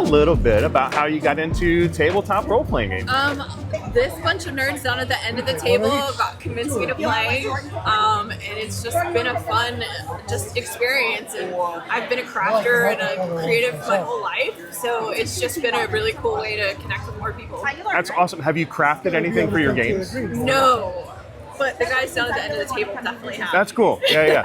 little bit about how you got into tabletop role-playing games. This bunch of nerds down at the end of the table got convinced me to play, and it's just been a fun experience. And I've been a crafter and a creative my whole life, so it's just been a really cool way to connect with more people. That's awesome. Have you crafted anything for your games? No. But the guys down at the end of the table definitely have. That's cool. Yeah.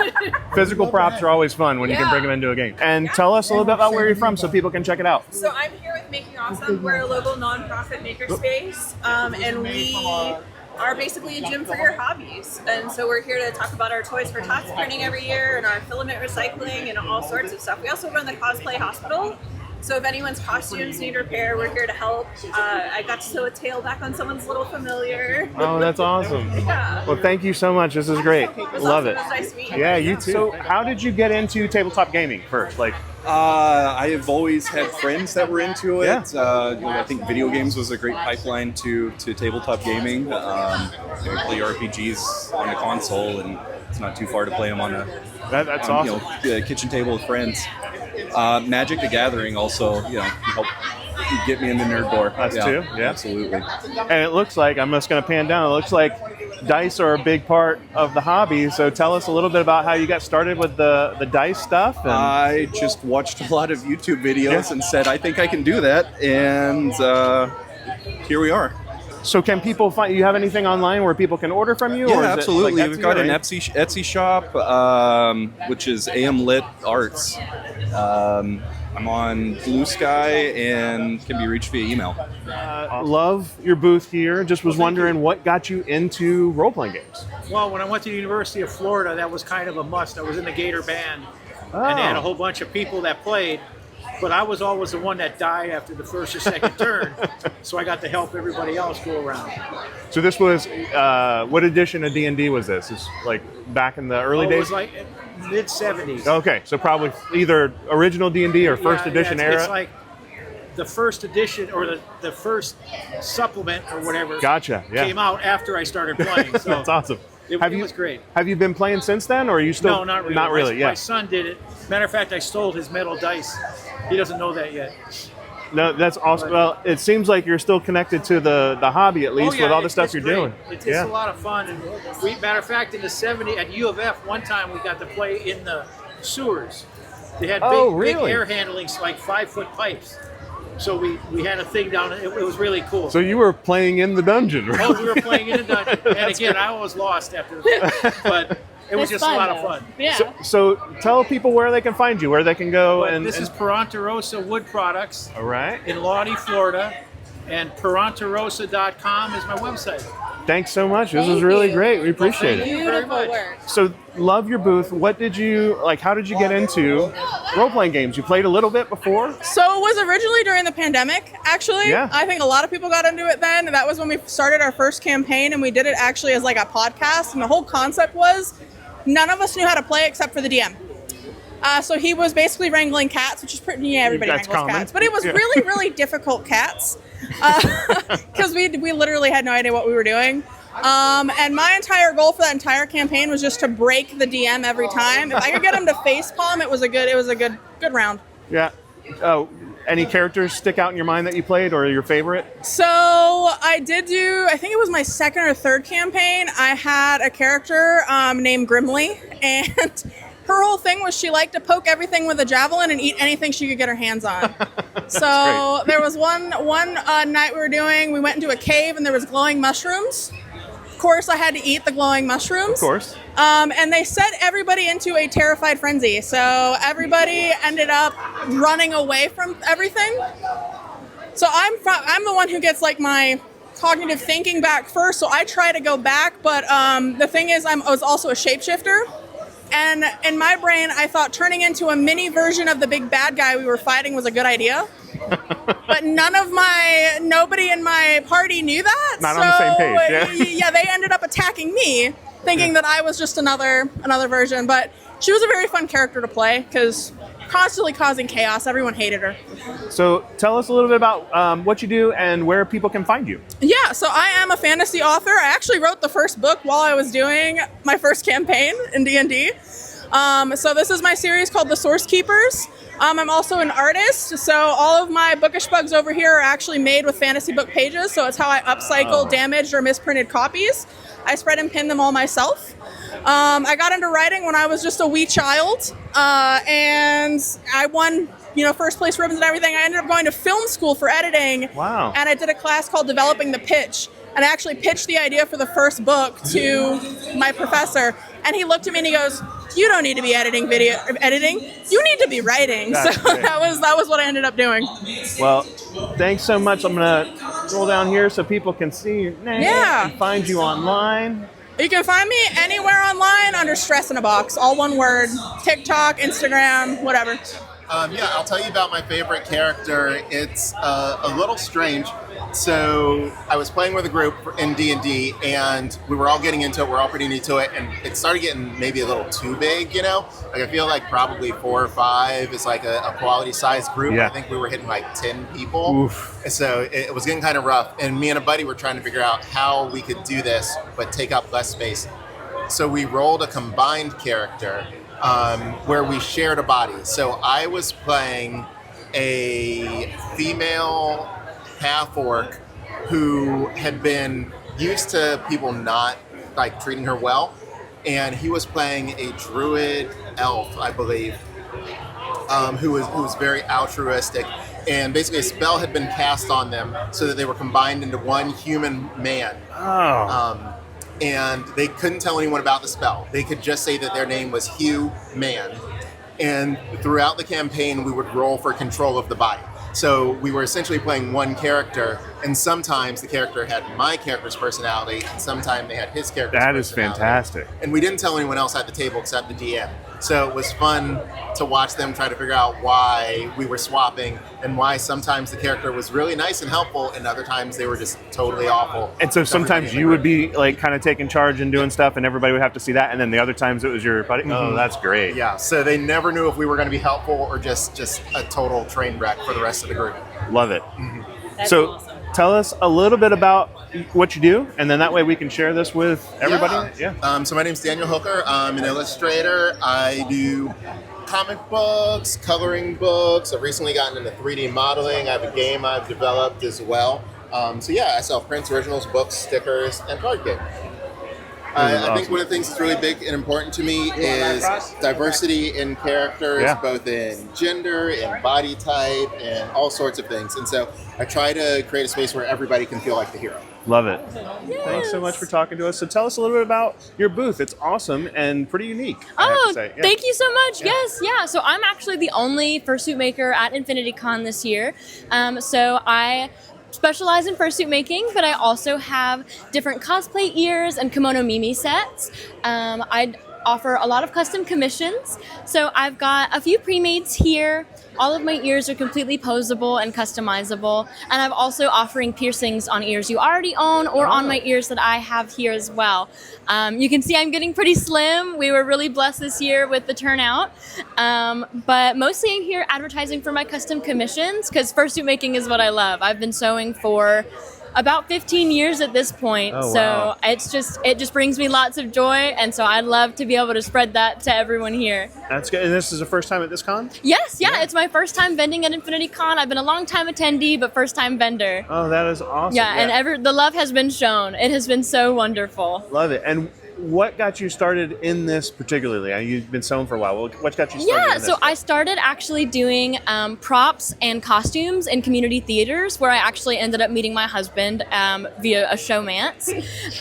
Physical props are always fun when you can bring them into a game. And tell us a little bit about where you're from so people can check it out. So I'm here with Making Awesome. We're a local nonprofit makerspace, and we are basically a gym for your hobbies. And so we're here to talk about our Toys for Tots printing every year and our filament recycling and all sorts of stuff. We also run the Cosplay Hospital. So if anyone's costumes need repair, we're here to help. I got to sew a tail back on someone's little familiar. Oh, that's awesome. Yeah. Well, thank you so much. This is great. Love it. It was nice to meet you. Yeah, you too. So how did you get into tabletop gaming first? I have always had friends that were into it. I think video games was a great pipeline to tabletop gaming. Play RPGs on a console, and it's not too far to play them on a that's awesome. Kitchen table with friends. Magic the Gathering also, helped get me in the nerd door. That's too, yeah. Absolutely. And it looks like, I'm just going to pan down, it looks like dice are a big part of the hobby. So tell us a little bit about how you got started with the dice stuff. And I just watched a lot of YouTube videos and said, I think I can do that. And here we are. So can people find, you have anything online where people can order from you? Yeah, or is absolutely. It We've got an Etsy shop, which is AMLitArts. I'm on Blue Sky and can be reached via email. Love your booth here. Just was wondering what got you into role-playing games? Well, when I went to the University of Florida, that was kind of a must. I was in the Gator band, and they had a whole bunch of people that played. But I was always the one that died after the first or second turn, so I got to help everybody else go around. So this was, what edition of D&D was this? Is like back in the early days? It was like mid-'70s. Okay, so probably either original D&D or first edition era? It's like the first edition or the first supplement or whatever came out after I started playing. So that's awesome. It was great. Have you been playing since then, or are you still? No, not really. Not really, My son did it. Matter of fact, I stole his metal dice. He doesn't know that yet. No, that's awesome. Well, it seems like you're still connected to the hobby, at least, with all the stuff you're doing. It's a lot of fun. And matter of fact, in the 70s, at U of F, one time we got to play in the sewers. They had big air handling, like 5-foot pipes. So we had a thing down, it was really cool. So you were playing in the dungeon, right? Oh, we were playing in the dungeon. And again, I was lost after that. But It was It's just a lot of though. fun. Yeah. So tell people where they can find you, where they can go. But and this is Perontorosa Wood Products all right. in Lodi, Florida, and Perontorosa.com is my website. Thanks so much. This Thank was really you. great. We appreciate it. Thank you very Beautiful much. work. So, love your booth. What did you like? How did you get into role-playing games? You played a little bit before. So it was originally during the pandemic, actually. Yeah. I think a lot of people got into it then. That was when we started our first campaign, and we did it actually as like a podcast. And the whole concept was none of us knew how to play except for the DM. So he was basically wrangling cats, which is pretty, yeah, everybody That's wrangles common. cats. But it was Yeah. really, really difficult cats because we literally had no idea what we were doing. And my entire goal for that entire campaign was just to break the DM every time. If I could get him to facepalm, it was a good round. Yeah. Oh, any characters stick out in your mind that you played, or your favorite? So I did do, I think it was my second or third campaign. I had a character named Grimly, and her whole thing was she liked to poke everything with a javelin and eat anything she could get her hands on. So there was one night we went into a cave and there was glowing mushrooms. Of course, I had to eat the glowing mushrooms. Of course. And they set everybody into a terrified frenzy. So everybody ended up running away from everything. So I'm the one who gets like my cognitive thinking back first. So I try to go back, but the thing is, I was also a shapeshifter. And in my brain, I thought turning into a mini version of the big bad guy we were fighting was a good idea. But nobody in my party knew that. Not on the same page, yeah, they ended up attacking me, thinking that I was just another version. But she was a very fun character to play because constantly causing chaos. Everyone hated her. So tell us a little bit about what you do and where people can find you. Yeah, so I am a fantasy author. I actually wrote the first book while I was doing my first campaign in D&D. So this is my series called The Source Keepers. I'm also an artist, so all of my bookish bugs over here are actually made with fantasy book pages, so it's how I upcycle damaged or misprinted copies. I spread and pin them all myself. I got into writing when I was just a wee child, and I won first place ribbons and everything. I ended up going to film school for editing. Wow. And I did a class called Developing the Pitch, and I actually pitched the idea for the first book to my professor, and he looked at me and he goes, "You don't need to be editing. You need to be writing." That's so great. that was what I ended up doing. Well, thanks so much. I'm gonna scroll down here so people can see your name. Yeah. And find you online. You can find me anywhere online under Stress in a Box, all one word. TikTok, Instagram, whatever. I'll tell you about my favorite character. It's a little strange. So I was playing with a group in D&D, and we were all getting into it. We're all pretty new to it, and it started getting maybe a little too big, Like I feel like probably 4 or 5 is like a quality-sized group. Yeah. I think we were hitting like 10 people. Oof. So it was getting kind of rough. And me and a buddy were trying to figure out how we could do this, but take up less space. So we rolled a combined character where we shared a body. So I was playing a female half-orc who had been used to people not like treating her well, and he was playing a druid elf, I believe, who was very altruistic, and basically a spell had been cast on them so that they were combined into one human man. Oh. And they couldn't tell anyone about the spell. They could just say that their name was Hugh Man. And throughout the campaign, we would roll for control of the body. So we were essentially playing one character, and sometimes the character had my character's personality, and sometimes they had his character's That is personality. fantastic. And we didn't tell anyone else at the table except the DM. So it was fun to watch them try to figure out why we were swapping, and why sometimes the character was really nice and helpful, and other times they were just totally awful. And so sometimes you would be like kind of taking charge and doing stuff, and everybody would have to see that. And then the other times it was your buddy. Oh, that's great. Yeah, so they never knew if we were going to be helpful or just a total train wreck for the rest of the group. Love it. That's So awesome. tell us a little bit about what you do, and then that way we can share this with everybody. Yeah. So my name's Daniel Hooker. I'm an illustrator. I do comic books, coloring books. I've recently gotten into 3D modeling. I have a game I've developed as well. I sell prints, originals, books, stickers, and card games. I think one of the things that's really big and important to me is diversity in characters, both in gender, in body type, and all sorts of things. And so I try to create a space where everybody can feel like the hero. Love it. Yes. Thanks so much for talking to us. So tell us a little bit about your booth. It's awesome and pretty unique. Thank you so much. Yes, yeah. So I'm actually the only fursuit maker at InfinityCon this year. So I specialize in fursuit making, but I also have different cosplay ears and kimono Mimi sets. I offer a lot of custom commissions. So I've got a few pre-mades here. All of my ears are completely posable and customizable. And I'm also offering piercings on ears you already own or on my ears that I have here as well. You can see I'm getting pretty slim. We were really blessed this year with the turnout. But mostly I'm here advertising for my custom commissions because fursuit making is what I love. I've been sewing for about 15 years at this point. So it just brings me lots of joy, and so I'd love to be able to spread that to everyone here. That's good. And this is the first time at this con? Yes, it's my first time vending at InfinityCon. I've been a long time attendee, but first time vendor. Oh, that is awesome. And the love has been shown. It has been so wonderful. Love it. And what got you started in this particularly? You've been sewing for a while. What got you started in this? So I started actually doing props and costumes in community theaters, where I actually ended up meeting my husband via a showmance.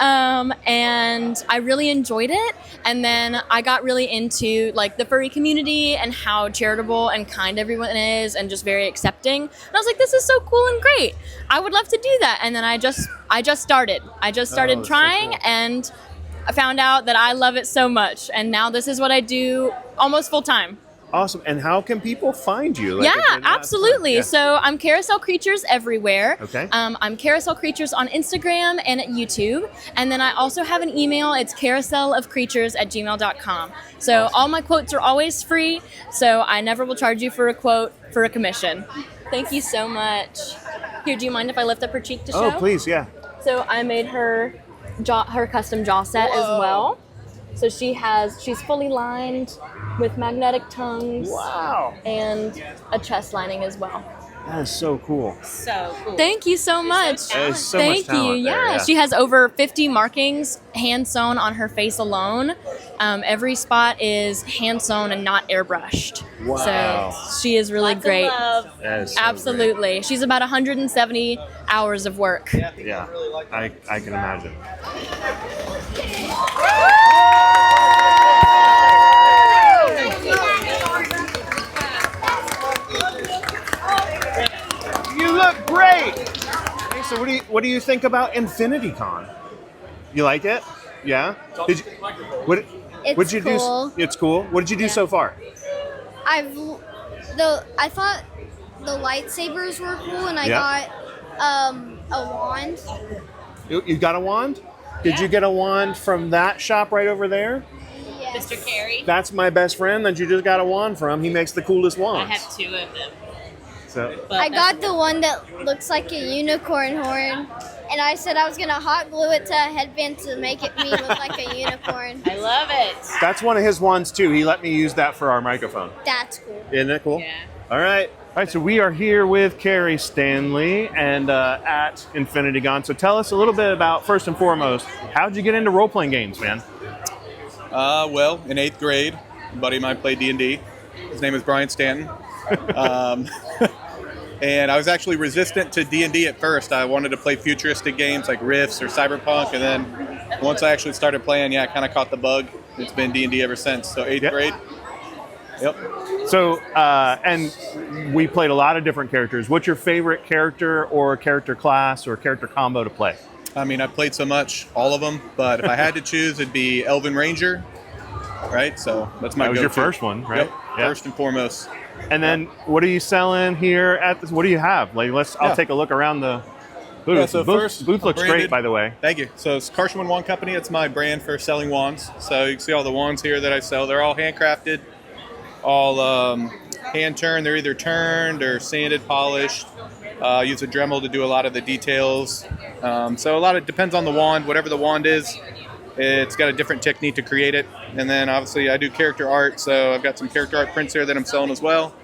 And I really enjoyed it. And then I got really into like the furry community and how charitable and kind everyone is and just very accepting. And I was like, this is so cool and great. I would love to do that. And then I just started. I just started trying, so cool. And I found out that I love it so much, and now this is what I do almost full time. Awesome. And how can people find you? Absolutely. Yeah. So I'm Carousel Creatures everywhere. Okay. I'm Carousel Creatures on Instagram and at YouTube. And then I also have an email. It's carouselofcreatures@gmail.com. So all my quotes are always free. So I never will charge you for a quote for a commission. Thank you so much. Here, do you mind if I lift up her cheek to show? Oh, please, yeah. So I made her custom jaw set as well. So she's fully lined with magnetic tongues. Wow. And a chest lining as well. That is so cool. So cool. Thank you so much. That is so Thank much talent you. there, yeah. She has over 50 markings hand sewn on her face alone. Every spot is hand sewn and not airbrushed. Wow. So she is really great. That is so Absolutely. great. She's about 170 hours of work. Yeah, I can imagine. You look great. Hey, so what do you think about InfinityCon? You like it? Yeah. What'd you cool. do? It's cool. What did you do so far? I thought the lightsabers were cool, and I got a wand. You got a wand? Did you get a wand from that shop right over there? Yes. Mr. Carey. That's my best friend that you just got a wand from. He makes the coolest wands. I have 2 of them. So I got the one that looks like a unicorn horn, and I said I was gonna hot glue it to a headband to make me look like a unicorn. I love it. that's one of his wands too. He let me use that for our microphone. That's cool. Isn't it cool? Yeah. All right. So we are here with Carey Stanley and at InfinityCon. So tell us a little bit about, first and foremost, how'd you get into role-playing games, man? Well, in 8th grade, a buddy of mine played D&D. His name is Brian Stanton. And I was actually resistant to D&D at first. I wanted to play futuristic games like Rifts or Cyberpunk, and then once I actually started playing, I kind of caught the bug. It's been D&D ever since. So 8th grade. Yep. So, and we played a lot of different characters. What's your favorite character or character class or character combo to play? I mean, I've played so much, all of them, but if I had to choose, it'd be Elven Ranger, right? So that's my That was go-to. your first one, right? Yep. First and foremost. And then what are you selling here at this? What do you have? Like, I'll take a look around the booth. Yeah, so first, booth looks branded. great, by the way. Thank you. So it's Karshman Wand Company. It's my brand for selling wands. So you can see all the wands here that I sell. They're all handcrafted, all hand turned. They're either turned or sanded, polished. Use a Dremel to do a lot of the details. So a lot of depends on the wand. Whatever the wand is, it's got a different technique to create it. And then obviously I do character art. So I've got some character art prints here that I'm selling as well.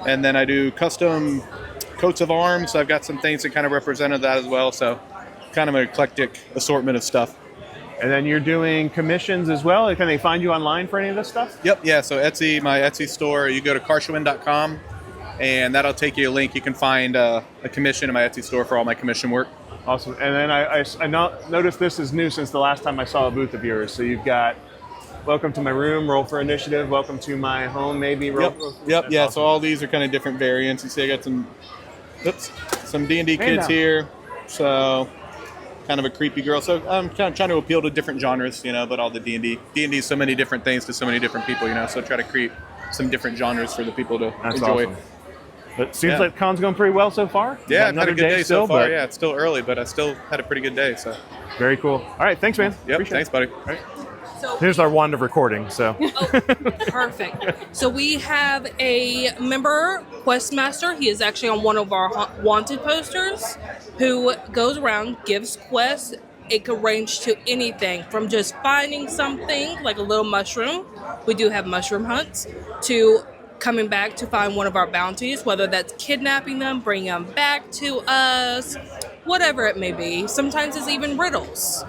And then I do custom coats of arms. So I've got some things that kind of represented that as well. So kind of an eclectic assortment of stuff. And then you're doing commissions as well. Can they find you online for any of this stuff? Yep, yeah. So Etsy, my Etsy store, you go to karshawin.com, and that'll take you a link. You can find a commission in my Etsy store for all my commission work. Awesome. And then I noticed this is new since the last time I saw a booth of yours. So you've got Welcome to My Room, Roll for Initiative, Welcome to My Home, maybe. Yep, yeah. Awesome. So all these are kind of different variants. You see I got some D&D kids here. So kind of a creepy girl. So I'm kind of trying to appeal to different genres, but all the D&D is so many different things to so many different people, so try to create some different genres for the people to enjoy. Awesome. But it seems like con's going pretty well so far. Yeah, I've had a good day so far. Yeah, it's still early, but I still had a pretty good day. So very cool. All right, thanks, man. Yep, thanks, buddy. All right. So, here's our wand of recording. So perfect. So we have a member, Questmaster. He is actually on one of our wanted posters, who goes around, gives quests. It could range to anything from just finding something like a little mushroom. We do have mushroom hunts, to coming back to find one of our bounties, whether that's kidnapping them, bringing them back to us, whatever it may be. Sometimes it's even riddles.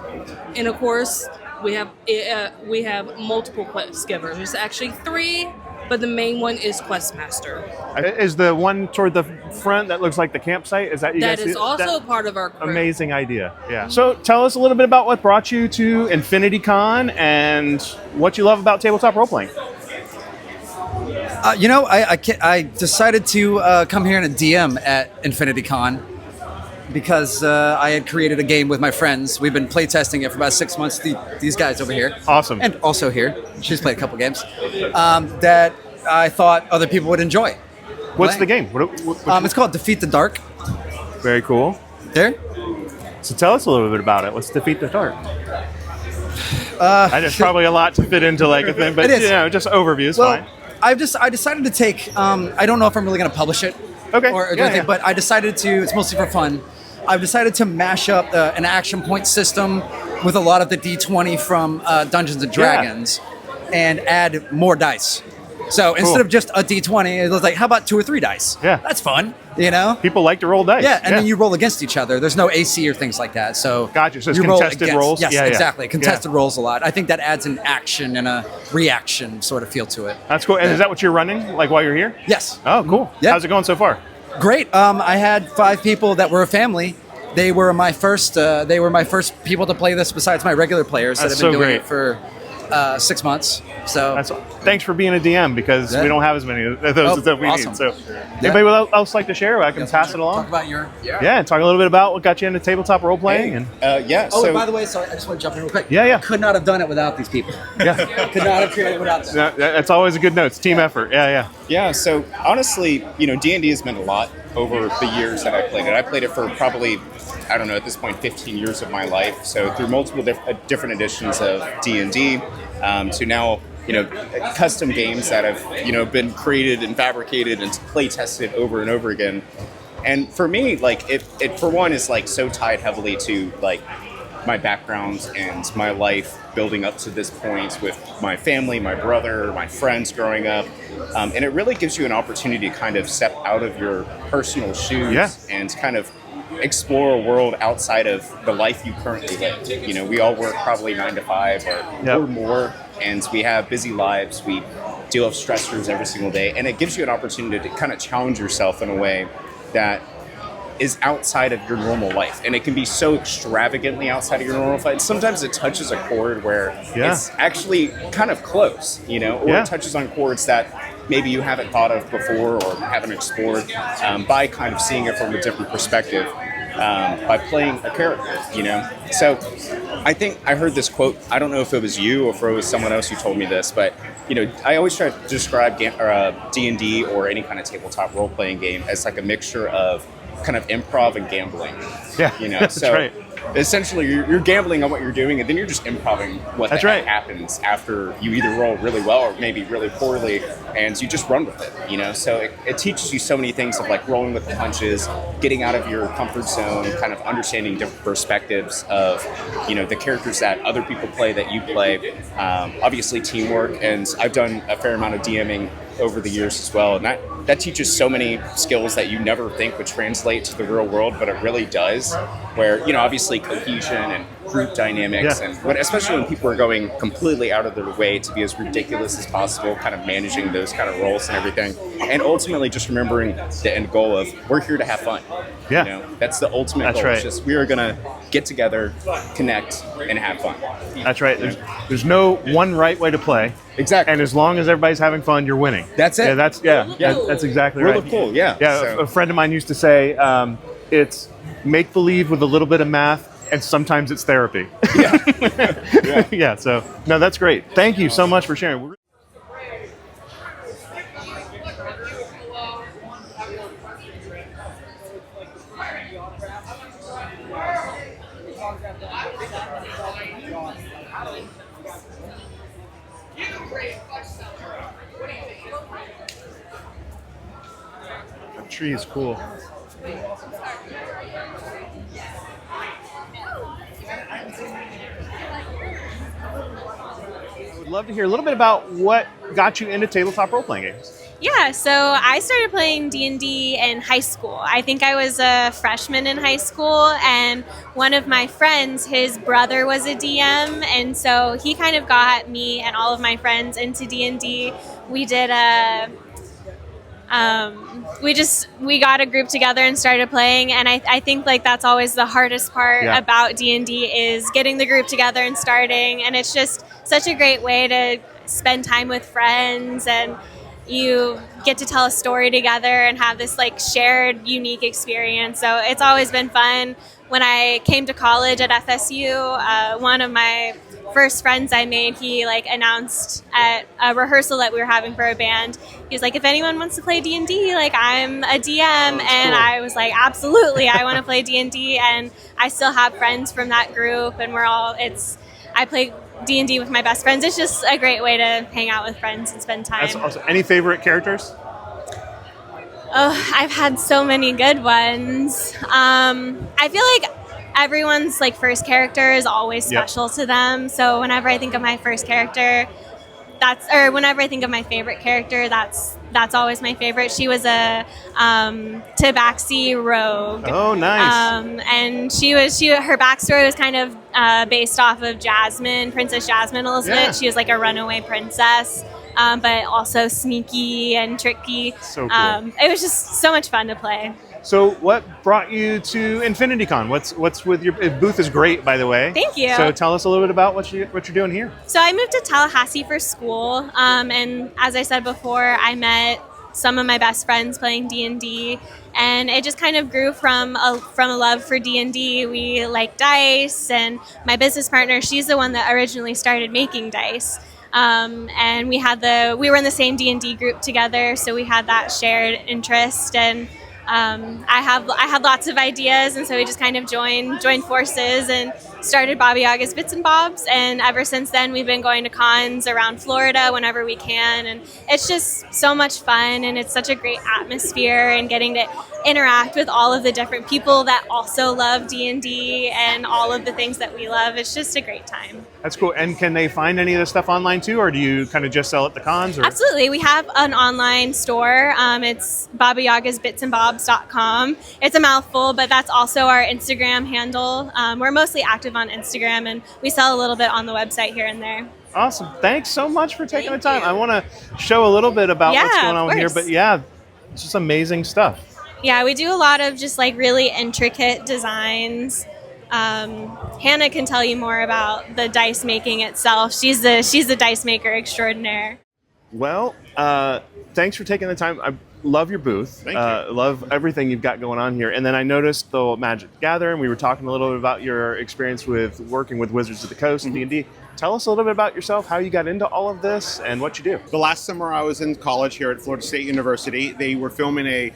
And of course, we have multiple quest givers. There's actually 3, but the main one is Questmaster. Is the one toward the front that looks like the campsite? Is that you guys? That is also part of our crew. Amazing idea. Yeah. So tell us a little bit about what brought you to InfinityCon and what you love about tabletop role playing. I decided to come here and DM at InfinityCon because I had created a game with my friends. We've been playtesting it for about 6 months. These guys over here. Awesome. And also here. She's played a couple games that I thought other people would enjoy. What's the game? It's called Defeat the Dark. Very cool. There? So tell us a little bit about it. Let's Defeat the Dark. There's probably a lot to fit into like a thing, but just overview is fine. I decided to take. I don't know if I'm really going to publish it. Okay. Or anything, but I decided to. It's mostly for fun. I've decided to mash up an action point system with a lot of the D20 from Dungeons and Dragons, and add more dice. So instead of just a D20, it was like, how about 2 or 3 dice? Yeah, that's fun. People like to roll dice. Yeah, and then you roll against each other. There's no AC or things like that. So gotcha. So it's contested rolls. Yes, exactly. Contested rolls a lot. I think that adds an action and a reaction sort of feel to it. That's cool. And is that what you're running, like while you're here? Yes. Oh, cool. Yep. How's it going so far? Great. I had 5 people that were a family. They were my first. They were my first people to play this, besides my regular players that have been doing it for 6 months. So thanks for being a DM, because we don't have as many of those that we need. So anybody else like to share? I can pass it along. Talk about your talk a little bit about what got you into tabletop role playing. And and by the way, sorry, I just want to jump in real quick. Could not have done it without these people. Could not have created it without them. That's always a good note. It's team effort. Yeah. So honestly, D&D has meant a lot over the years that I played it. I played it for probably, I don't know, at this point, 15 years of my life. So through multiple different editions of D&D, to now, custom games that have, been created and fabricated and play tested over and over again. And for me, it for one is so tied heavily to my background and my life building up to this point with my family, my brother, my friends growing up. And it really gives you an opportunity to kind of step out of your personal shoes and kind of explore a world outside of the life you currently live. We all work probably 9 to 5 or more, and we have busy lives. We deal with stressors every single day, and it gives you an opportunity to kind of challenge yourself in a way that is outside of your normal life. And it can be so extravagantly outside of your normal life. Sometimes it touches a chord where it's actually kind of close, or it touches on chords that maybe you haven't thought of before or haven't explored, by kind of seeing it from a different perspective, by playing a character, So I think I heard this quote, I don't know if it was you or if it was someone else who told me this, but I always try to describe D&D or any kind of tabletop role-playing game as like a mixture of kind of improv and gambling. That's right. Essentially, you're gambling on what you're doing, and then you're just improvising what happens after you either roll really well or maybe really poorly, and you just run with it, you know? So it teaches you so many things of like rolling with the punches, getting out of your comfort zone, kind of understanding different perspectives of, you know, the characters that other people play, that you play, obviously teamwork, and I've done a fair amount of DMing over the years as well, and that teaches so many skills that you never think would translate to the real world, but it really does, where, you know, obviously cohesion and group dynamics, and especially when people are going completely out of their way to be as ridiculous as possible, kind of managing those kind of roles and everything, and ultimately just remembering the end goal of we're here to have fun. Yeah, you know, that's the ultimate that's goal. right. It's just we are gonna get together, connect, and have fun. That's right. There's no one right way to play. Exactly. And as long as everybody's having fun, you're winning. That's it. That's exactly right. Really cool. Yeah. A friend of mine used to say, it's make believe with a little bit of math, and sometimes it's therapy. Yeah. So no, that's great. Thank you so much for sharing. That tree is cool. I would love to hear a little bit about what got you into tabletop role-playing games. Yeah, so I started playing D&D in high school. I think I was a freshman in high school, and one of my friends, his brother was a DM, and so he kind of got me and all of my friends into D&D. We did we got a group together and started playing, and I think like that's always the hardest part about D&D is getting the group together and starting, and it's just such a great way to spend time with friends, and you get to tell a story together and have this like shared unique experience. So it's always been fun. When I came to college at FSU, one of my first friends I made, he like announced at a rehearsal that we were having for a band. He was like, if anyone wants to play D&D, like I'm a DM. And cool. I was like, absolutely, I want to play D&D. And I still have friends from that group, and I play D&D with my best friends. It's just a great way to hang out with friends and spend time. That's awesome. Any favorite characters? Oh, I've had so many good ones. I feel like everyone's like first character is always special to them. So whenever I think of my first character, whenever I think of my favorite character, that's always my favorite. She was a Tabaxi rogue. Oh, nice. And her backstory was kind of based off of Jasmine, Princess Jasmine Elizabeth. Yeah. She was like a runaway princess, but also sneaky and tricky. So cool. It was just so much fun to play. So what brought you to InfinityCon? What's with your booth is great, by the way. Thank you. So tell us a little bit about what you're doing here. So I moved to Tallahassee for school, and as I said before, I met some of my best friends playing D&D, and it just kind of grew from a love for D&D. We like dice, and my business partner, she's the one that originally started making dice. And we were in the same D&D group together, so we had that shared interest, and I had lots of ideas, and so we just kind of joined forces and started Baba Yaga's Bits and Bobs, and ever since then we've been going to cons around Florida whenever we can, and it's just so much fun, and it's such a great atmosphere, and getting to interact with all of the different people that also love D&D and all of the things that we love. It's just a great time. That's cool. And can they find any of this stuff online too, or do you kind of just sell at the cons? Or? Absolutely. We have an online store. It's babayagasbitsandbobs.com. It's a mouthful, but that's also our Instagram handle. We're mostly active on Instagram, and we sell a little bit on the website here and there. Awesome. Thanks so much for taking the time. I want to show a little bit about what's going on here, but yeah, it's just amazing stuff. Yeah, we do a lot of just like really intricate designs. Hannah can tell you more about the dice making itself. She's the dice maker extraordinaire. Well, thanks for taking the time. I love your booth. Thank you. Love everything you've got going on here. And then I noticed the Magic the Gathering. We were talking a little bit about your experience with working with Wizards of the Coast and D&D. tell us a little bit about yourself, how you got into all of this, and what you do. The last summer I was in college here at Florida State University, they were filming a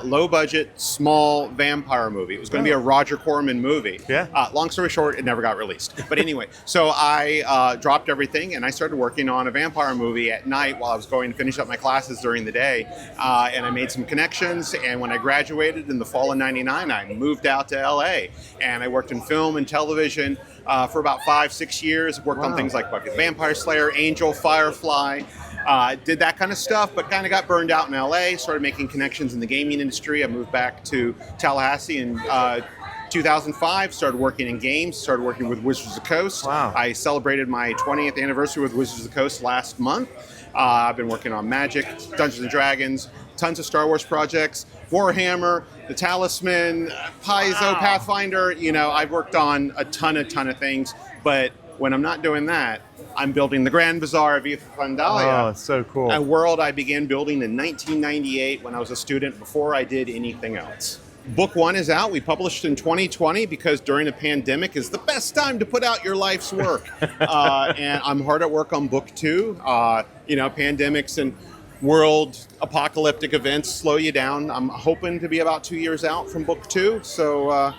low-budget, small vampire movie. It was going to be a Roger Corman movie. Yeah. Long story short, it never got released. But anyway, so I dropped everything and I started working on a vampire movie at night while I was going to finish up my classes during the day. And I made some connections, and when I graduated in the fall of '99, I moved out to LA, and I worked in film and television for about 5-6 years. Worked on things like Buffy the Vampire Slayer, Angel, Firefly. Did that kind of stuff, but kind of got burned out in LA. Started making connections in the gaming industry. I moved back to Tallahassee in 2005. Started working in games. Started working with Wizards of the Coast. Wow. I celebrated my 20th anniversary with Wizards of the Coast last month. I've been working on Magic, Dungeons and Dragons, tons of Star Wars projects, Warhammer, The Talisman, Paizo, Pathfinder. You know, I've worked on a ton of things, but when I'm not doing that, I'm building the Grand Bazaar of Pandalia. Oh, it's so cool. A world I began building in 1998 when I was a student before I did anything else. Book 1 is out. We published in 2020 because during a pandemic is the best time to put out your life's work. And I'm hard at work on Book 2. You know, pandemics and world apocalyptic events slow you down. I'm hoping to be about 2 years out from Book 2. So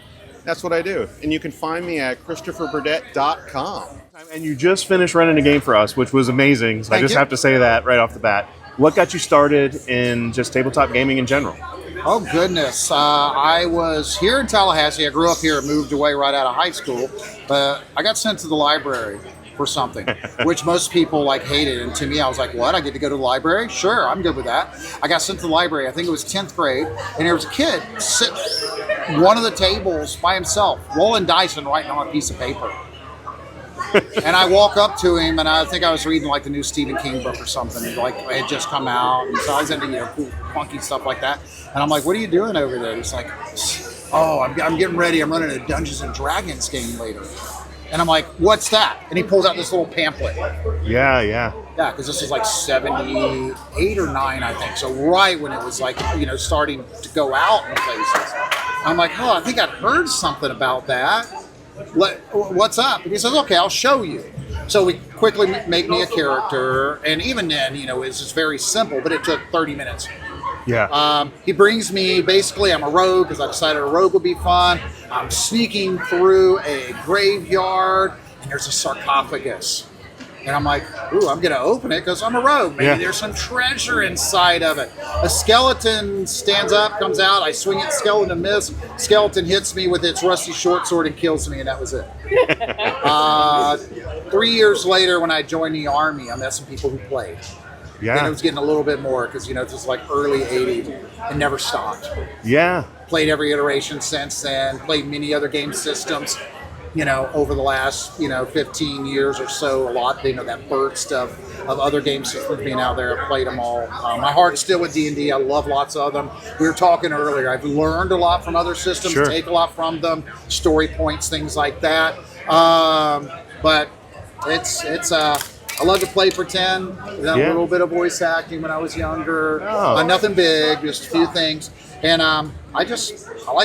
that's what I do. And you can find me at ChristopherBurdett.com. And you just finished running a game for us, which was amazing. So I just have to say that right off the bat. What got you started in just tabletop gaming in general? Oh, goodness. I was here in Tallahassee. I grew up here, moved away right out of high school. But I got sent to the library for something, which most people like hated. And to me, I was like, what? I get to go to the library? Sure, I'm good with that. I got sent to the library. I think it was 10th grade. And there was a kid sitting at one of the tables by himself, rolling dice and writing on a piece of paper. And I walk up to him, and I think I was reading like the new Stephen King book or something. Like it had just come out, and so I was into cool, funky stuff like that. And I'm like, "What are you doing over there?" He's like, "Oh, I'm getting ready. I'm running a Dungeons and Dragons game later." And I'm like, "What's that?" And he pulls out this little pamphlet. Yeah, because this is like 78 or 9, I think. So right when it was like starting to go out in places. I'm like, "Oh, I think I'd heard something about that. What's up?" And he says, "Okay, I'll show you." So we quickly make me a character, and even then, it's just very simple, but it took 30 minutes. Yeah. He brings me, basically, I'm a rogue, because I decided a rogue would be fun. I'm sneaking through a graveyard, and there's a sarcophagus. And I'm like, ooh, I'm going to open it because I'm a rogue. Maybe there's some treasure inside of it. A skeleton stands up, comes out. I swing at skeleton, miss. Skeleton hits me with its rusty short sword and kills me, and that was it. 3 years later, when I joined the Army, I met some people who played. Yeah. And it was getting a little bit more because, this was like early 80s and never stopped. Yeah. Played every iteration since then. Played many other game systems. Over the last, 15 years or so, a lot, that burst of other game systems being out there. I've played them all. My heart's still with D&D. I love lots of them. We were talking earlier. I've learned a lot from other systems, take a lot from them, story points, things like that. But it's I love to play pretend. Done a little bit of voice acting when I was younger. Nothing big, just a few things. And I like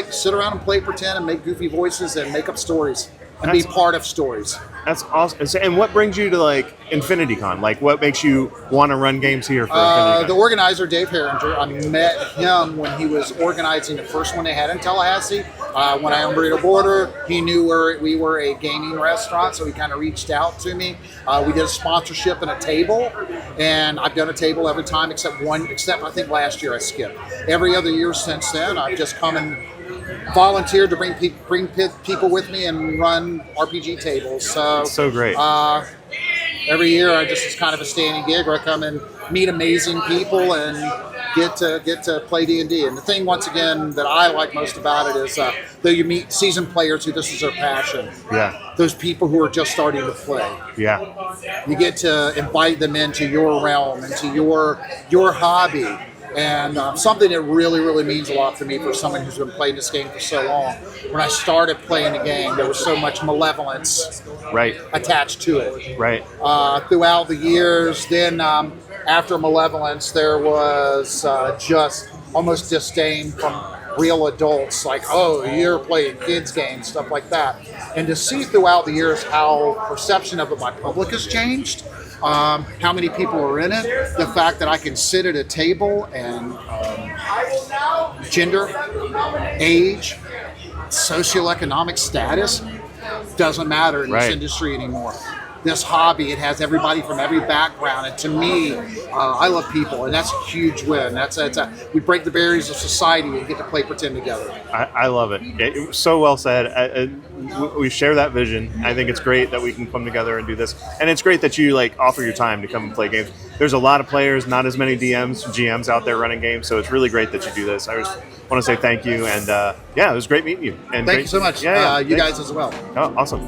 to sit around and play pretend and make goofy voices and make up stories and be part of stories. That's awesome. And what brings you to InfinityCon? What makes you want to run games here for InfinityCon? The organizer, Dave Herringer, I met him when he was organizing the first one they had in Tallahassee. When I owned Burrito Border, he knew we were a gaming restaurant, so he kind of reached out to me. We did a sponsorship and a table, and I've done a table every time except I think last year I skipped. Every other year since then, I've just come and volunteered to bring people with me and run RPG tables. So great. Every year, it's kind of a standing gig where I come and meet amazing people and get to play D&D. And the thing, once again, that I like most about it is though you meet seasoned players who this is their passion. Yeah. Those people who are just starting to play. Yeah. You get to invite them into your realm, into your hobby. And something that really, really means a lot for me for someone who's been playing this game for so long. When I started playing the game, there was so much malevolence attached to it. Right. Throughout the years, then after malevolence, there was just almost disdain from real adults, like, oh, you're playing kids games, stuff like that. And to see throughout the years how perception of it by public has changed, how many people are in it, the fact that I can sit at a table and gender, age, socioeconomic status doesn't matter in this industry anymore. This hobby, it has everybody from every background, and to me, I love people, and that's a huge win. We break the barriers of society and get to play pretend together. I love it. It was so well said. We share that vision. I think it's great that we can come together and do this, and it's great that you like offer your time to come and play games. There's a lot of players, not as many GMs out there running games, so it's really great that you do this. I just want to say thank you, and it was great meeting you. And thank you so much. Yeah, you guys as well. Oh, awesome.